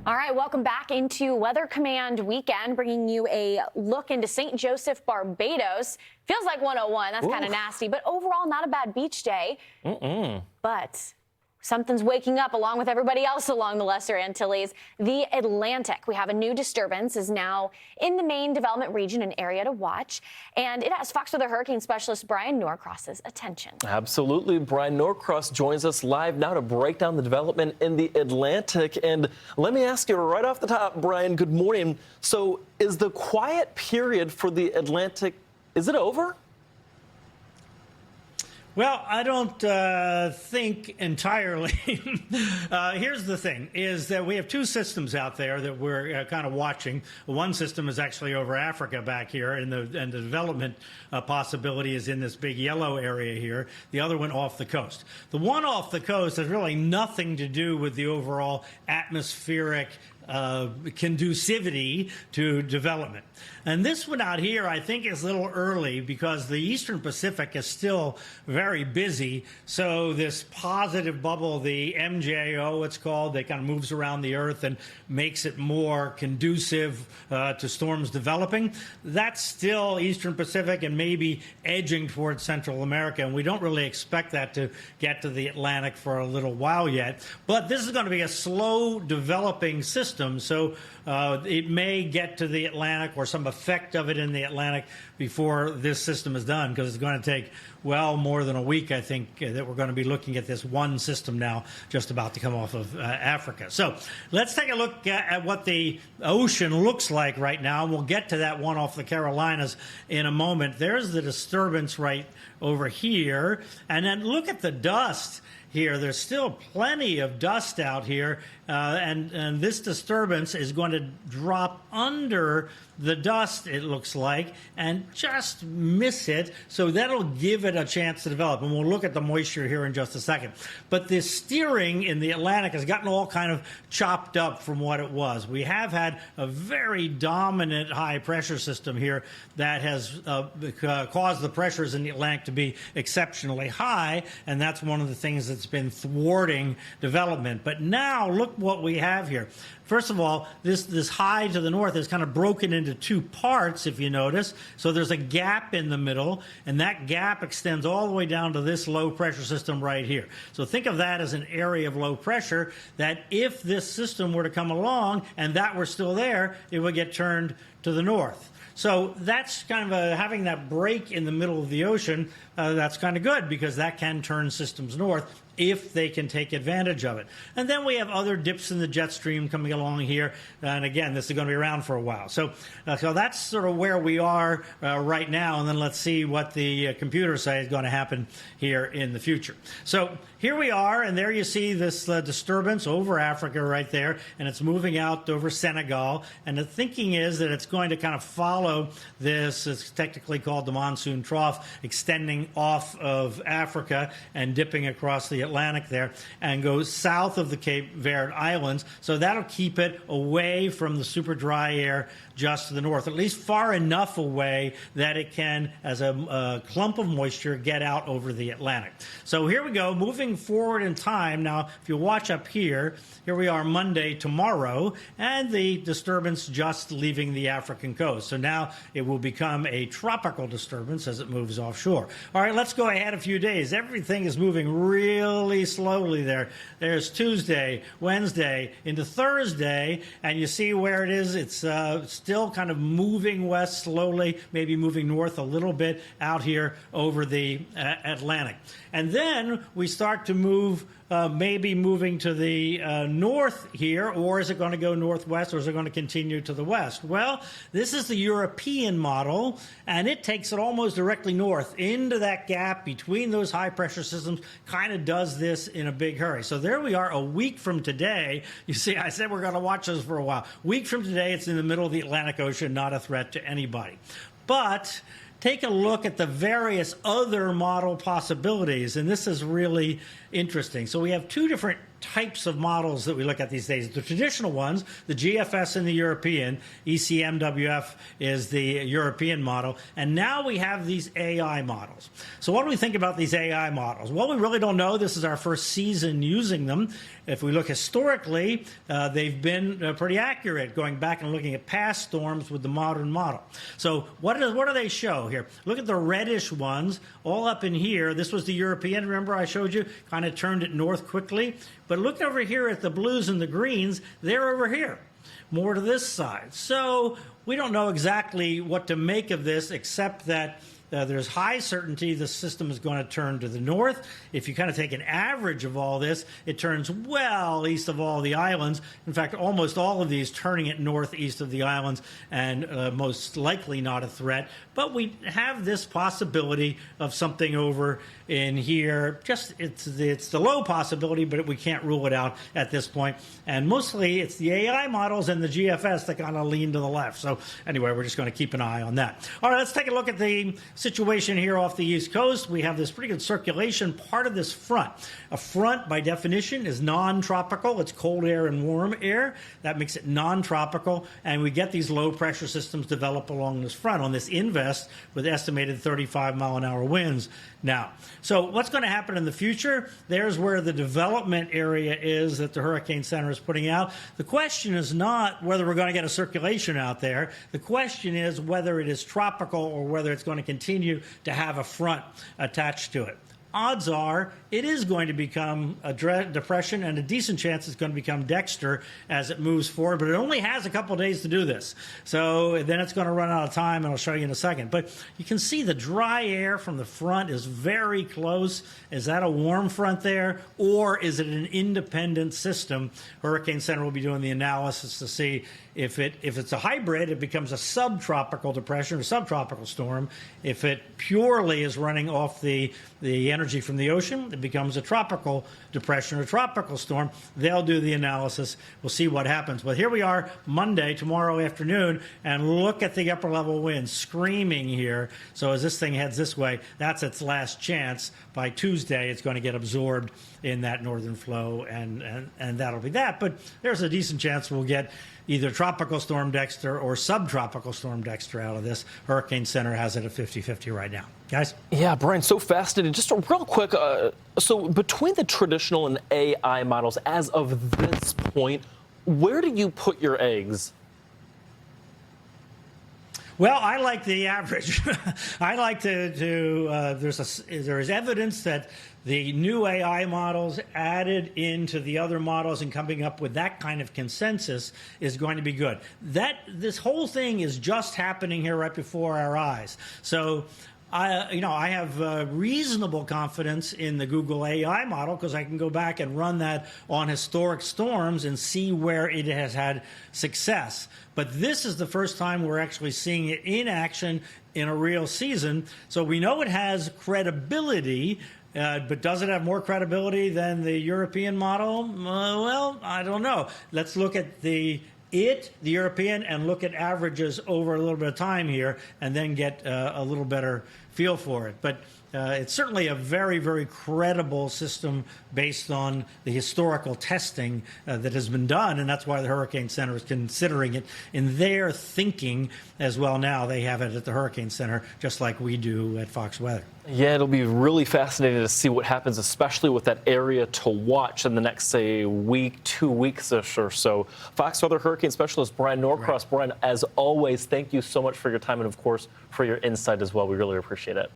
All right, welcome back into Weather Command Weekend, bringing you a look into St. Joseph, Barbados. Feels like 101. That's kind of nasty, but overall not a bad beach day. But something's waking up along with everybody else along the Lesser Antilles. The Atlantic. We have a new disturbance is now in the main development region, an area to watch. And it has Fox Weather hurricane specialist Bryan Norcross's attention. Absolutely. Bryan Norcross joins us live now to break down the development in the Atlantic. And let me ask you right off the top, Bryan, good morning. So is the quiet period for the Atlantic, is it over? Well, I don't think entirely. Here's the thing, is that we have two systems out there that we're kind of watching. One system is actually over Africa back here, and the development possibility is in this big yellow area here. The other one off the coast. The one off the coast has really nothing to do with the overall atmospheric conducivity to development. And this one out here, I think, is a little early because the Eastern Pacific is still very busy. So this positive bubble, the MJO, it's called, that kind of moves around the Earth and makes it more conducive to storms developing. That's still Eastern Pacific and maybe edging towards Central America. And we don't really expect that to get to the Atlantic for a little while yet. But this is going to be a slow developing system. So it may get to the Atlantic or some effect of it in the Atlantic before this system is done, because it's going to take well more than a week, I think, that we're going to be looking at this one system now just about to come off of Africa. So let's take a look at what the ocean looks like right now, and we'll get to that one off the Carolinas in a moment. There's the disturbance right over here, and then look at the dust here. There's still plenty of dust out here, and this disturbance is going to drop under the dust, it looks like, and just miss it. So that'll give it a chance to develop. And we'll look at the moisture here in just a second. But this steering in the Atlantic has gotten all kind of chopped up from what it was. We have had a very dominant high pressure system here that has caused the pressures in the Atlantic to be exceptionally high, and that's one of the things that's been thwarting development. But now look what we have here. First of all, this high to the north is kind of broken into two parts, if you notice. So there's a gap in the middle, and that gap extends all the way down to this low pressure system right here. So think of that as an area of low pressure that if this system were to come along and that were still there, it would get turned to the north. So that's kind of having that break in the middle of the ocean. That's kind of good, because that can turn systems north if they can take advantage of it. And then we have other dips in the jet stream coming along here. And again, this is going to be around for a while. So that's sort of where we are right now. And then let's see what the computers say is going to happen here in the future. So here we are, and there you see this disturbance over Africa right there, and it's moving out over Senegal. And the thinking is that it's going to kind of follow this, it's technically called the monsoon trough, extending off of Africa and dipping across the Atlantic there, and goes south of the Cape Verde Islands. So that'll keep it away from the super dry air just to the north, at least far enough away that it can, as a clump of moisture, get out over the Atlantic. So here we go, moving forward in time. Now, if you watch up here, here we are Monday, tomorrow, and the disturbance just leaving the African coast. So now it will become a tropical disturbance as it moves offshore. All right, let's go ahead a few days. Everything is moving really slowly there. There's Tuesday, Wednesday, into Thursday, and you see where it is. It's still kind of moving west slowly, maybe moving north a little bit out here over the Atlantic. And then we start to move, maybe moving to the north here, or is it going to go northwest, or is it going to continue to the west? Well, this is the European model, and it takes it almost directly north into that gap between those high pressure systems, kind of does this in a big hurry. So there we are a week from today. You see, I said we're going to watch this for a while. Week from today, it's in the middle of the Atlantic Ocean, not a threat to anybody. But take a look at the various other model possibilities, and this is really interesting. So we have two different types of models that we look at these days. The traditional ones, the GFS and the European, ECMWF is the European model, and now we have these AI models. So what do we think about these AI models? Well, we really don't know. This is our first season using them. If we look historically, they've been pretty accurate, going back and looking at past storms with the modern model. So what do they show here? Look at the reddish ones all up in here. This was the European, remember I showed you, kind of turned it north quickly. But look over here at the blues and the greens. They're over here, more to this side. So we don't know exactly what to make of this, except that there's high certainty the system is going to turn to the north. If you kind of take an average of all this, it turns well east of all the islands. In fact, almost all of these turning it northeast of the islands, and most likely not a threat. But we have this possibility of something over in here. Just it's the low possibility, but we can't rule it out at this point. And mostly it's the AI models and the GFS that kind of lean to the left. So anyway, we're just going to keep an eye on that. All right, let's take a look at the situation here off the East Coast. We have this pretty good circulation, part of this front. A front, by definition, is non-tropical. It's cold air and warm air. That makes it non-tropical, and we get these low-pressure systems develop along this front on this invest with estimated 35-mile-an-hour winds now. So what's going to happen in the future? There's where the development area is that the Hurricane Center is putting out. The question is not whether we're going to get a circulation out there. The question is whether it is tropical or whether it's going to continue to have a front attached to it. Odds are it is going to become a depression, and a decent chance it's going to become Dexter as it moves forward, but it only has a couple days to do this. So then it's going to run out of time, and I'll show you in a second. But you can see the dry air from the front is very close. Is that a warm front there, or is it an independent system? Hurricane Center will be doing the analysis to see if it's a hybrid, it becomes a subtropical depression or subtropical storm. If it purely is running off the energy from the ocean, it becomes a tropical depression or tropical storm. They'll do the analysis. We'll see what happens. But here we are Monday, tomorrow afternoon, and look at the upper level winds screaming here. So as this thing heads this way, that's its last chance. By Tuesday, it's going to get absorbed in that northern flow, and that'll be that. But there's a decent chance we'll get either Tropical Storm Dexter or Subtropical Storm Dexter out of this. Hurricane Center has it at 50-50 right now. Guys? Yeah, Bryan, so fascinating. Just real quick, so between the traditional and AI models, as of this point, where do you put your eggs? Well, I like the average. I like there is evidence that the new AI models added into the other models and coming up with that kind of consensus is going to be good. This whole thing is just happening here right before our eyes. So I have reasonable confidence in the Google AI model because I can go back and run that on historic storms and see where it has had success. But this is the first time we're actually seeing it in action in a real season. So we know it has credibility. But does it have more credibility than the European model? Well, I don't know. Let's look at the European, and look at averages over a little bit of time here, and then get a little better feel for it. But it's certainly a very, very credible system based on the historical testing that has been done, and that's why the Hurricane Center is considering it in their thinking as well. Now they have it at the Hurricane Center, just like we do at Fox Weather. Yeah, it'll be really fascinating to see what happens, especially with that area to watch in the next, say, week, 2 weeks or so. Fox Weather Hurricane Specialist Bryan Norcross. Right. Bryan, as always, thank you so much for your time and, of course, for your insight as well. We really appreciate it.